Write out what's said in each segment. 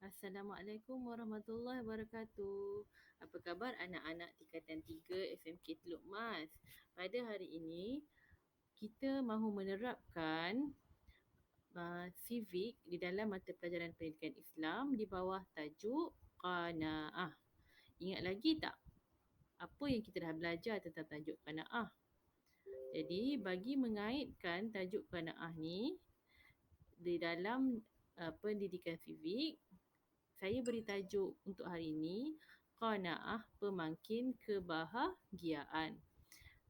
Assalamualaikum warahmatullahi wabarakatuh. Apa khabar anak-anak tingkatan 3 SMK Teluk Mas? Pada hari ini, kita mahu menerapkan civic di dalam mata pelajaran pendidikan Islam di bawah tajuk Qanaah. Ingat lagi tak apa yang kita dah belajar tentang tajuk Qanaah? Jadi, bagi mengaitkan tajuk Qanaah ni di dalam pendidikan civic, saya beri tajuk untuk hari ini, Qanaah pemangkin kebahagiaan.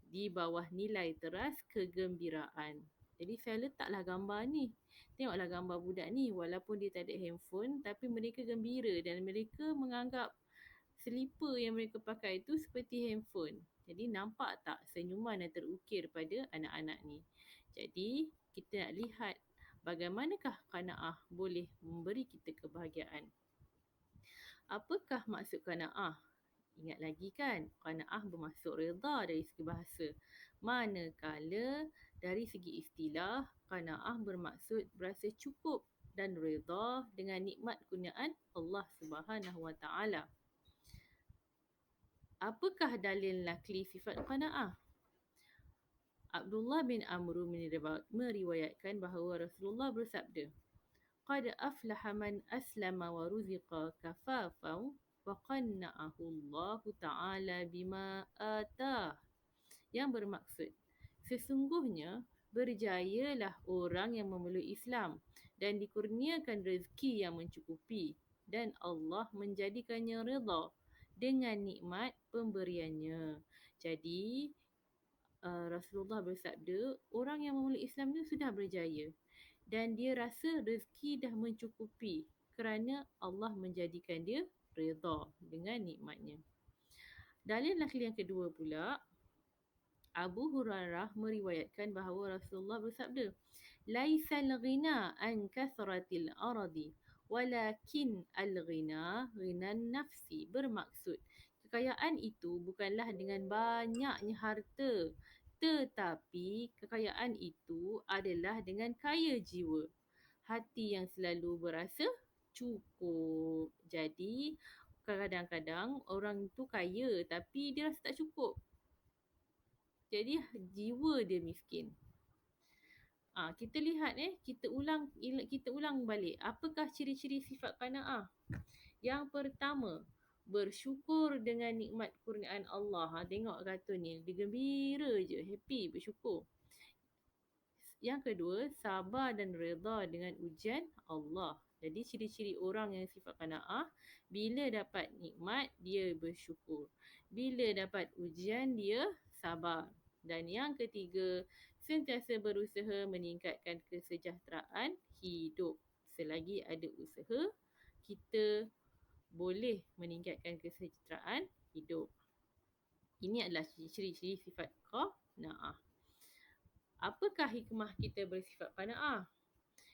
Di bawah nilai teras kegembiraan. Jadi saya letaklah gambar ni. Tengoklah gambar budak ni. Walaupun dia tak ada handphone, tapi mereka gembira dan mereka menganggap selipar yang mereka pakai itu seperti handphone. Jadi nampak tak senyuman yang terukir pada anak-anak ni. Jadi kita nak lihat bagaimanakah Qanaah boleh memberi kita kebahagiaan. Apakah maksud qanaah? Ingat lagi kan, qanaah bermaksud reda dari segi bahasa. Manakala dari segi istilah, qanaah bermaksud berasa cukup dan reda dengan nikmat kurniaan Allah Subhanahu Wa Taala. Apakah dalil nakli sifat qanaah? Abdullah bin Amr meriwayatkan bahawa Rasulullah bersabda, Qad aflaha man aslama wa ruziqa kafafan wa qanna'ahu Allah Ta'ala bima atah. Yang bermaksud, sesungguhnya berjayalah orang yang memeluk Islam dan dikurniakan rezeki yang mencukupi dan Allah menjadikannya redha dengan nikmat pemberiannya. Jadi, Rasulullah bersabda, orang yang memeluk Islam itu sudah berjaya dan dia rasa rezeki dah mencukupi kerana Allah menjadikan dia redha dengan nikmatnya. Dalil nakli yang kedua pula, Abu Hurairah meriwayatkan bahawa Rasulullah bersabda, Laisal ghina an kathratil aradi walakin al-ghina ghinan nafsi. Bermaksud, kekayaan itu bukanlah dengan banyaknya harta, tetapi kekayaan itu adalah dengan kaya jiwa. Hati yang selalu berasa cukup. Jadi, kadang-kadang orang tu kaya tapi dia rasa tak cukup. Jadi, jiwa dia miskin. Kita lihat kita ulang balik. Apakah ciri-ciri sifat qanaah? Yang pertama, bersyukur dengan nikmat kurniaan Allah. Tengok kartun ni, dia gembira je, happy, bersyukur. Yang kedua, sabar dan redha dengan ujian Allah. Jadi ciri-ciri orang yang sifat qanaah, bila dapat nikmat, dia bersyukur. Bila dapat ujian, dia sabar. Dan yang ketiga, sentiasa berusaha meningkatkan kesejahteraan hidup. Selagi ada usaha, kita boleh meningkatkan kesejahteraan hidup. Ini adalah ciri-ciri sifat qanaah. Apakah hikmah kita bersifat qanaah?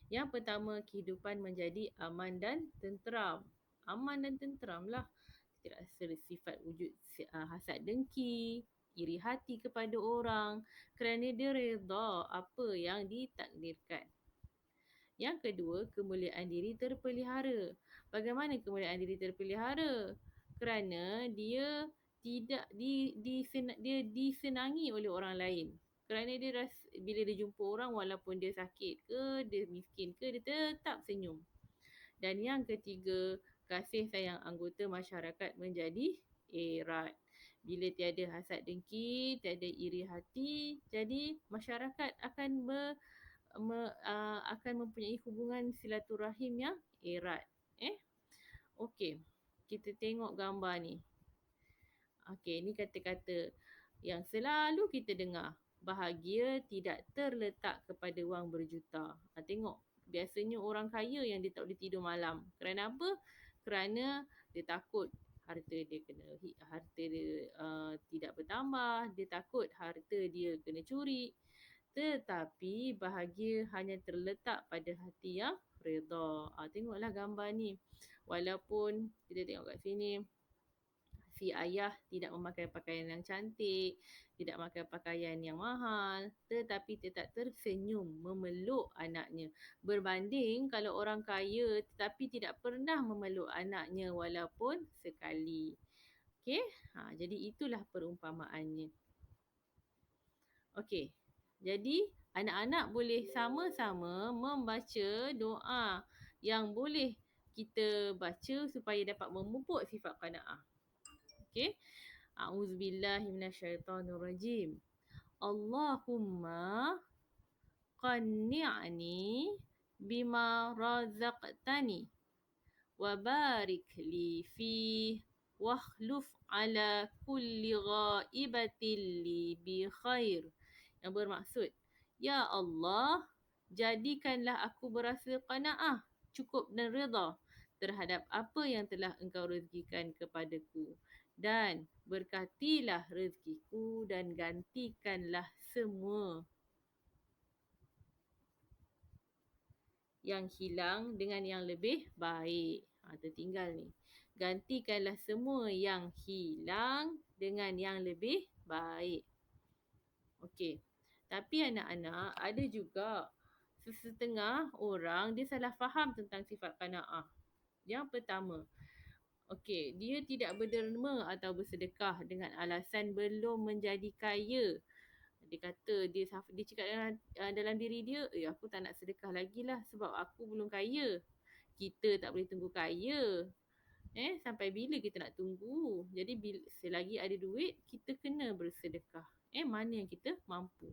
Yang pertama, kehidupan menjadi aman dan tenteram. Aman dan tenteram lah. Tidak rasa sifat wujud hasad dengki, iri hati kepada orang kerana dia redha apa yang ditakdirkan. Yang kedua, kemuliaan diri terpelihara. Bagaimana kemuliaan diri terpelihara? Kerana dia tidak dia disenangi oleh orang lain. Kerana dia rasa bila dia jumpa orang walaupun dia sakit ke, dia miskin ke, dia tetap senyum. Dan yang ketiga, kasih sayang anggota masyarakat menjadi erat. Bila tiada hasad dengki, tiada iri hati, jadi masyarakat akan akan mempunyai hubungan silaturahim yang erat. Okey, kita tengok gambar ni. Okey, ni kata-kata yang selalu kita dengar. Bahagia tidak terletak kepada wang berjuta. Tengok, biasanya orang kaya yang dia tak boleh tidur malam. Kerana apa? Kerana dia takut harta dia tidak bertambah, dia takut harta dia kena curi. Tetapi bahagia hanya terletak pada hati yang redha. Tengoklah gambar ni. Walaupun kita tengok kat sini, Si ayah tidak memakai pakaian yang cantik, tidak memakai pakaian yang mahal, tetapi tetap tersenyum memeluk anaknya. Berbanding kalau orang kaya tetapi tidak pernah memeluk anaknya walaupun sekali. Okey, jadi itulah perumpamaannya. Okey, jadi anak-anak boleh sama-sama membaca doa yang boleh kita baca supaya dapat memupuk sifat qanaah. Okey, a'udzubillahi minasyaitonirrajim. Allahumma qanni'ni bima razaqtani wa barik li fi wakhluf ala kulli ghaibatin li bi khair. Yang bermaksud, ya Allah, jadikanlah aku berasa qanaah, cukup dan redha terhadap apa yang telah engkau rezekikan kepadaku, dan berkatilah rezekiku dan gantikanlah semua yang hilang dengan yang lebih baik. Tertinggal ni. Gantikanlah semua yang hilang dengan yang lebih baik. Okey. Tapi anak-anak, ada juga sesetengah orang dia salah faham tentang sifat qanaah. Yang pertama, okey, dia tidak berderma atau bersedekah dengan alasan belum menjadi kaya. Dia kata, dia cakap dalam diri dia, aku tak nak sedekah lagi lah sebab aku belum kaya. Kita tak boleh tunggu kaya. Sampai bila kita nak tunggu? Jadi selagi ada duit, kita kena bersedekah. Mana yang kita mampu.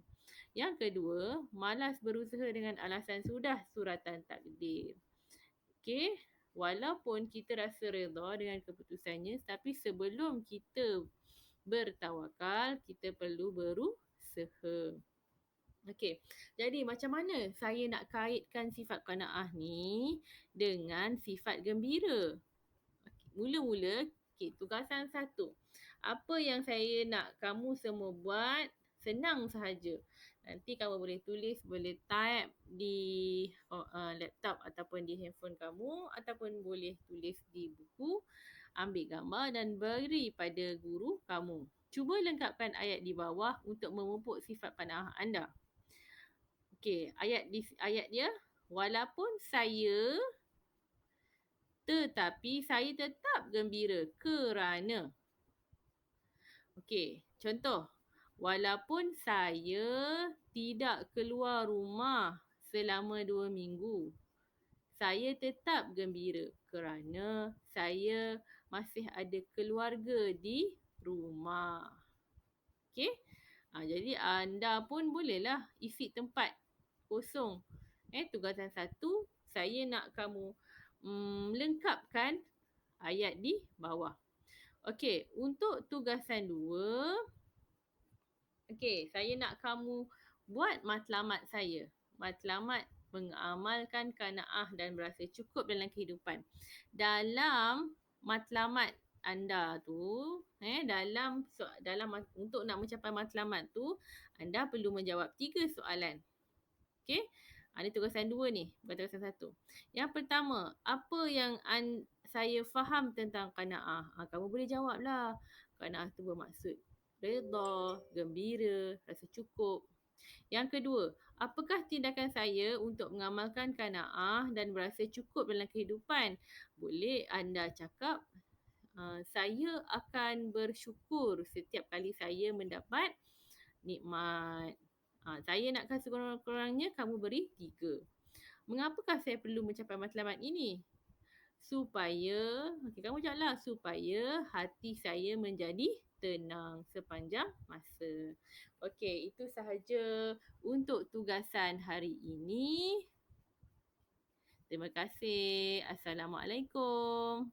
Yang kedua, malas berusaha dengan alasan sudah suratan takdir. Okey, walaupun kita rasa redha dengan keputusannya, tapi sebelum kita bertawakal, kita perlu berusaha. Okey, jadi macam mana saya nak kaitkan sifat qanaah ni dengan sifat gembira? Mula-mula, tugasan 1. Apa yang saya nak kamu semua buat, senang sahaja. Nanti kamu boleh tulis, boleh type di laptop ataupun di handphone kamu, ataupun boleh tulis di buku, ambil gambar dan beri pada guru kamu. Cuba lengkapkan ayat di bawah untuk memupuk sifat qanaah anda. Okey, ayat dia, walaupun saya, tetapi saya tetap gembira kerana. Okey, contoh. Walaupun saya tidak keluar rumah selama 2 minggu, saya tetap gembira kerana saya masih ada keluarga di rumah. Okey? Jadi anda pun bolehlah isi tempat kosong. Tugasan 1, saya nak kamu lengkapkan ayat di bawah. Okey, untuk tugasan 2, okey, saya nak kamu buat matlamat saya. Matlamat mengamalkan qanaah dan berasa cukup dalam kehidupan. Dalam matlamat anda tu, untuk nak mencapai matlamat tu, anda perlu menjawab 3 soalan. Okey? Ini tugasan 2 ni, bukan tugasan 1. Yang pertama, apa yang saya faham tentang qanaah? Kamu boleh jawablah. Qanaah tu bermaksud redha, gembira, rasa cukup. Yang kedua, apakah tindakan saya untuk mengamalkan qanaah dan berasa cukup dalam kehidupan? Boleh anda cakap, saya akan bersyukur setiap kali saya mendapat nikmat. Saya nakkan sekurang-kurangnya kamu beri 3. Mengapakah saya perlu mencapai matlamat ini? Supaya, kamu jawablah, supaya hati saya menjadi tenang sepanjang masa. Okey, itu sahaja untuk tugasan hari ini. Terima kasih. Assalamualaikum.